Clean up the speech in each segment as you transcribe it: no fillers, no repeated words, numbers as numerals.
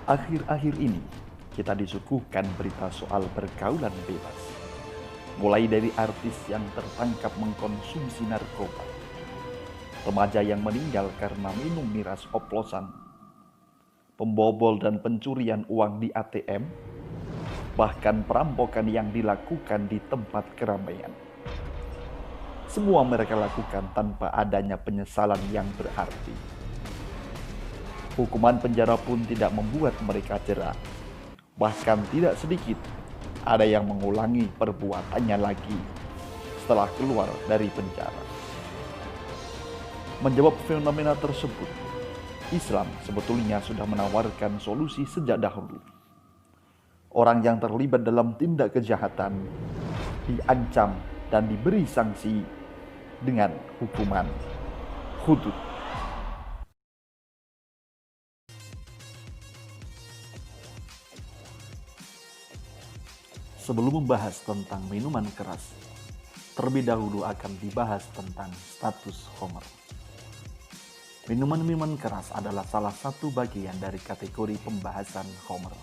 Akhir-akhir ini, kita disuguhkan berita soal pergaulan bebas. Mulai dari artis yang tertangkap mengkonsumsi narkoba, remaja yang meninggal karena minum miras oplosan, pembobol dan pencurian uang di ATM, bahkan perampokan yang dilakukan di tempat keramaian. Semua mereka lakukan tanpa adanya penyesalan yang berarti. Hukuman penjara pun tidak membuat mereka jera. Bahkan tidak sedikit ada yang mengulangi perbuatannya lagi setelah keluar dari penjara. Menjawab fenomena tersebut, Islam sebetulnya sudah menawarkan solusi sejak dahulu. Orang yang terlibat dalam tindak kejahatan diancam dan diberi sanksi dengan hukuman hudud. Sebelum membahas tentang minuman keras, terlebih dahulu akan dibahas tentang status Khamr. Minuman-minuman keras adalah salah satu bagian dari kategori pembahasan Khamr.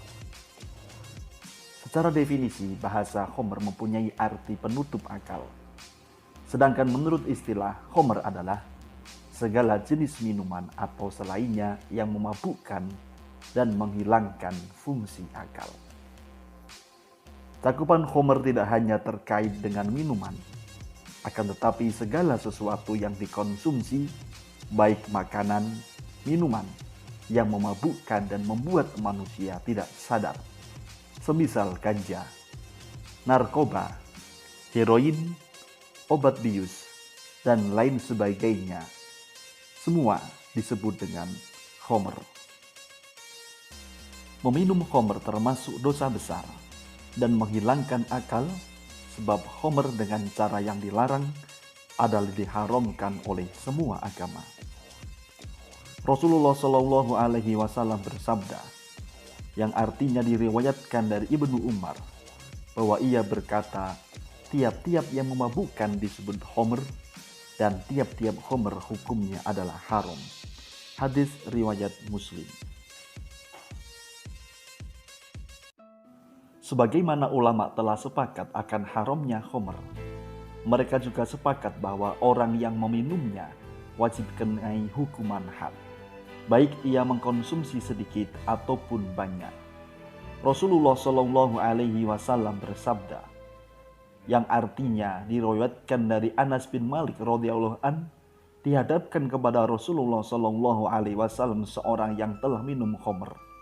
Secara definisi, bahasa Khamr mempunyai arti penutup akal. Sedangkan menurut istilah, Khamr adalah segala jenis minuman atau selainnya yang memabukkan dan menghilangkan fungsi akal. Cakupan Khamr tidak hanya terkait dengan minuman, akan tetapi segala sesuatu yang dikonsumsi, baik makanan, minuman, yang memabukkan dan membuat manusia tidak sadar. Semisal ganja, narkoba, heroin, obat bius, dan lain sebagainya. Semua disebut dengan Khamr. Meminum Khamr termasuk dosa besar dan menghilangkan akal, sebab Khamr dengan cara yang dilarang adalah diharamkan oleh semua agama. Rasulullah Shallallahu Alaihi Wasallam bersabda, yang artinya diriwayatkan dari Ibnu Umar, bahwa ia berkata, tiap-tiap yang memabukkan disebut Khamr, dan tiap-tiap Khamr hukumnya adalah haram. Hadis riwayat Muslim. Sebagaimana ulama telah sepakat akan haramnya Khamr, mereka juga sepakat bahwa orang yang meminumnya wajib kenai hukuman had, baik ia mengkonsumsi sedikit ataupun banyak. Rasulullah Shallallahu Alaihi Wasallam bersabda, yang artinya diriwayatkan dari Anas bin Malik radhiyallahu an, dihadapkan kepada Rasulullah Shallallahu Alaihi Wasallam seorang yang telah minum Khamr.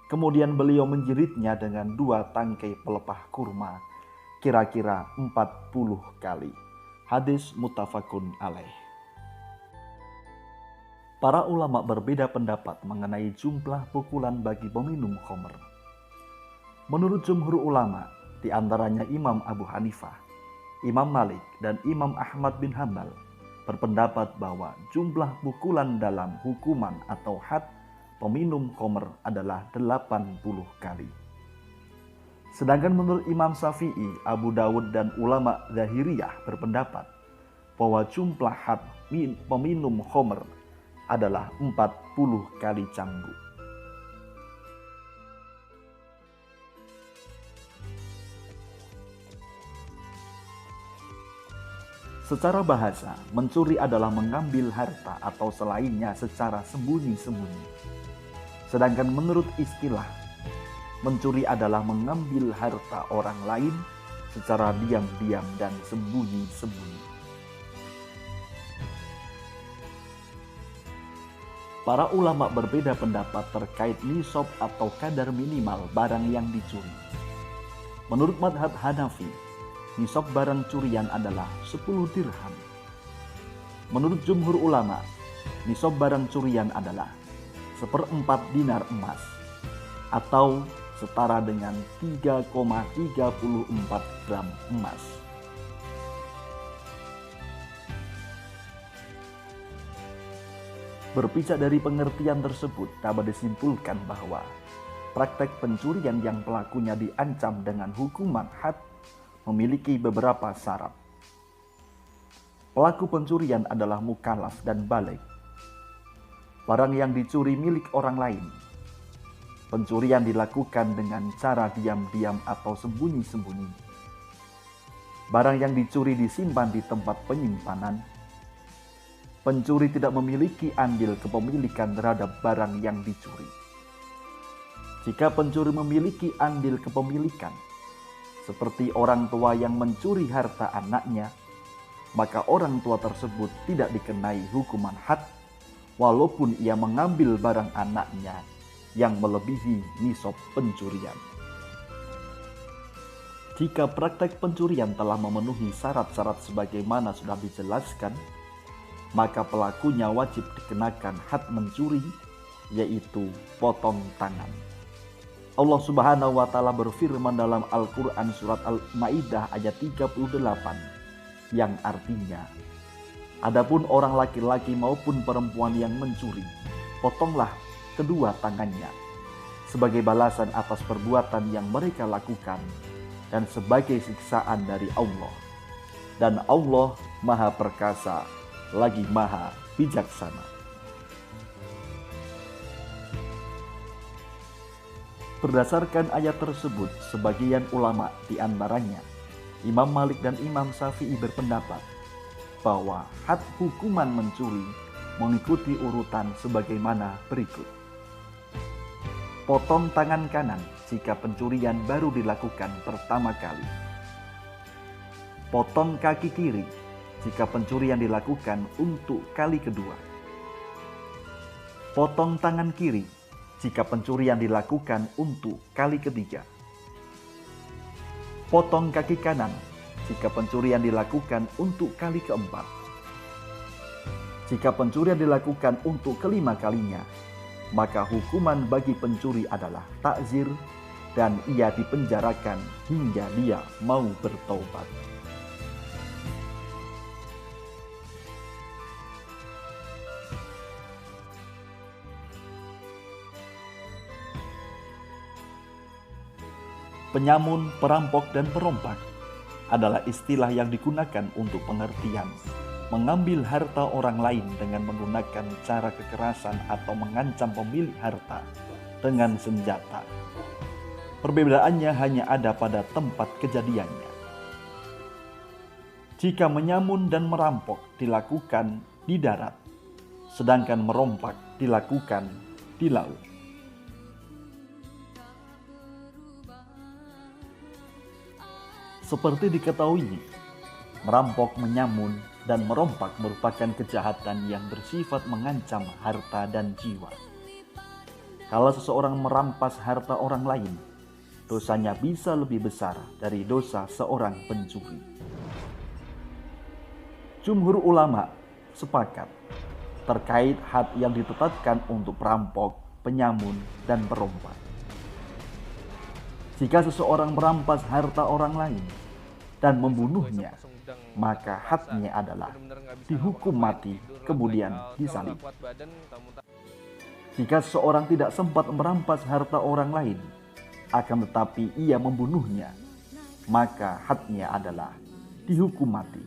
Kemudian beliau menjeritnya dengan 2 tangkai pelepah kurma, kira-kira 40 kali. Hadis muttafaqun alaih. Para ulama berbeda pendapat mengenai jumlah pukulan bagi peminum Khamr. Menurut jumhur ulama, di antaranya Imam Abu Hanifah, Imam Malik, dan Imam Ahmad bin Hanbal, berpendapat bahwa jumlah pukulan dalam hukuman atau had peminum Khamr adalah 80 kali. Sedangkan menurut Imam Syafi'i, Abu Dawud, dan ulama Zahiriyah berpendapat bahwa jumlah had peminum Khamr adalah 40 kali cambuk. Secara bahasa, mencuri adalah mengambil harta atau selainnya secara sembunyi-sembunyi. Sedangkan menurut istilah, mencuri adalah mengambil harta orang lain secara diam-diam dan sembunyi-sembunyi. Para ulama berbeda pendapat terkait nisab atau kadar minimal barang yang dicuri. Menurut madhab Hanafi, nisab barang curian adalah 10 dirham. Menurut jumhur ulama, nisab barang curian adalah 1/4 dinar emas atau setara dengan 3,34 gram emas. Berpisah dari pengertian tersebut, dapat disimpulkan bahwa praktek pencurian yang pelakunya diancam dengan hukuman had memiliki beberapa syarat. Pelaku pencurian adalah mukallaf dan baligh. Barang yang dicuri milik orang lain. pencurian dilakukan dengan cara diam-diam atau sembunyi-sembunyi. Barang yang dicuri disimpan di tempat penyimpanan. Pencuri tidak memiliki andil kepemilikan terhadap barang yang dicuri. Jika pencuri memiliki andil kepemilikan, seperti orang tua yang mencuri harta anaknya, maka orang tua tersebut tidak dikenai hukuman had, walaupun ia mengambil barang anaknya yang melebihi nisab pencurian. Jika praktek pencurian telah memenuhi syarat-syarat sebagaimana sudah dijelaskan, maka pelakunya wajib dikenakan had mencuri, yaitu potong tangan. Allah Subhanahu wa Ta'ala berfirman dalam Al-Quran surat Al-Ma'idah ayat 38 yang artinya, adapun orang laki-laki maupun perempuan yang mencuri, potonglah kedua tangannya sebagai balasan atas perbuatan yang mereka lakukan dan sebagai siksaan dari Allah. Dan Allah Maha Perkasa lagi Maha Bijaksana. Berdasarkan ayat tersebut, sebagian ulama di antaranya Imam Malik dan Imam Syafi'i berpendapat bahwa had hukuman mencuri mengikuti urutan sebagaimana berikut. Potong tangan kanan jika pencurian baru dilakukan pertama kali. Potong kaki kiri jika pencurian dilakukan untuk kali kedua. Potong tangan kiri jika pencurian dilakukan untuk kali ketiga. Potong kaki kanan jika pencurian dilakukan untuk kali keempat. Jika pencurian dilakukan untuk kelima kalinya, maka hukuman bagi pencuri adalah takzir dan ia dipenjarakan hingga dia mau bertobat. Penyamun, perampok, dan perompak adalah istilah yang digunakan untuk pengertian mengambil harta orang lain dengan menggunakan cara kekerasan atau mengancam pemilik harta dengan senjata. Perbedaannya hanya ada pada tempat kejadiannya. Jika menyamun dan merampok dilakukan di darat, sedangkan merompak dilakukan di laut. Seperti diketahui, merampok, menyamun, dan merompak merupakan kejahatan yang bersifat mengancam harta dan jiwa. Kalau seseorang merampas harta orang lain, dosanya bisa lebih besar dari dosa seorang pencuri. Jumhur ulama sepakat terkait had yang ditetapkan untuk perampok, penyamun, dan perompak. Jika seseorang merampas harta orang lain dan membunuhnya, maka hadnya adalah dihukum mati kemudian disalib. Jika seseorang tidak sempat merampas harta orang lain, akan tetapi ia membunuhnya, maka hadnya adalah dihukum mati.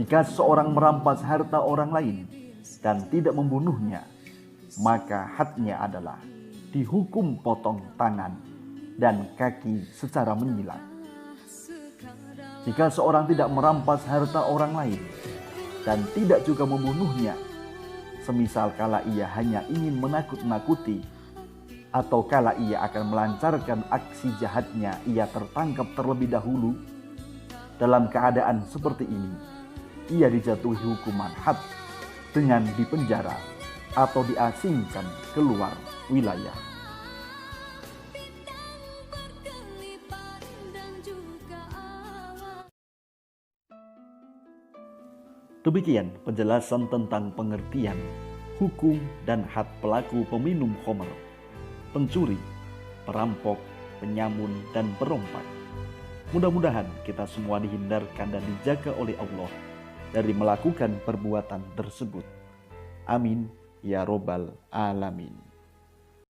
Jika seseorang merampas harta orang lain dan tidak membunuhnya, maka hadnya adalah dihukum potong tangan dan kaki secara menyilang. Jika seorang tidak merampas harta orang lain dan tidak juga membunuhnya, semisal kala ia hanya ingin menakut-nakuti atau kala ia akan melancarkan aksi jahatnya, ia tertangkap terlebih dahulu, dalam keadaan seperti ini, ia dijatuhi hukuman had dengan dipenjara atau diasingkan keluar wilayah. Demikian penjelasan tentang pengertian, hukum, dan had pelaku peminum khamr, pencuri, perampok, penyamun, dan perompak. Mudah-mudahan kita semua dihindarkan dan dijaga oleh Allah dari melakukan perbuatan tersebut. Amin ya robbal alamin.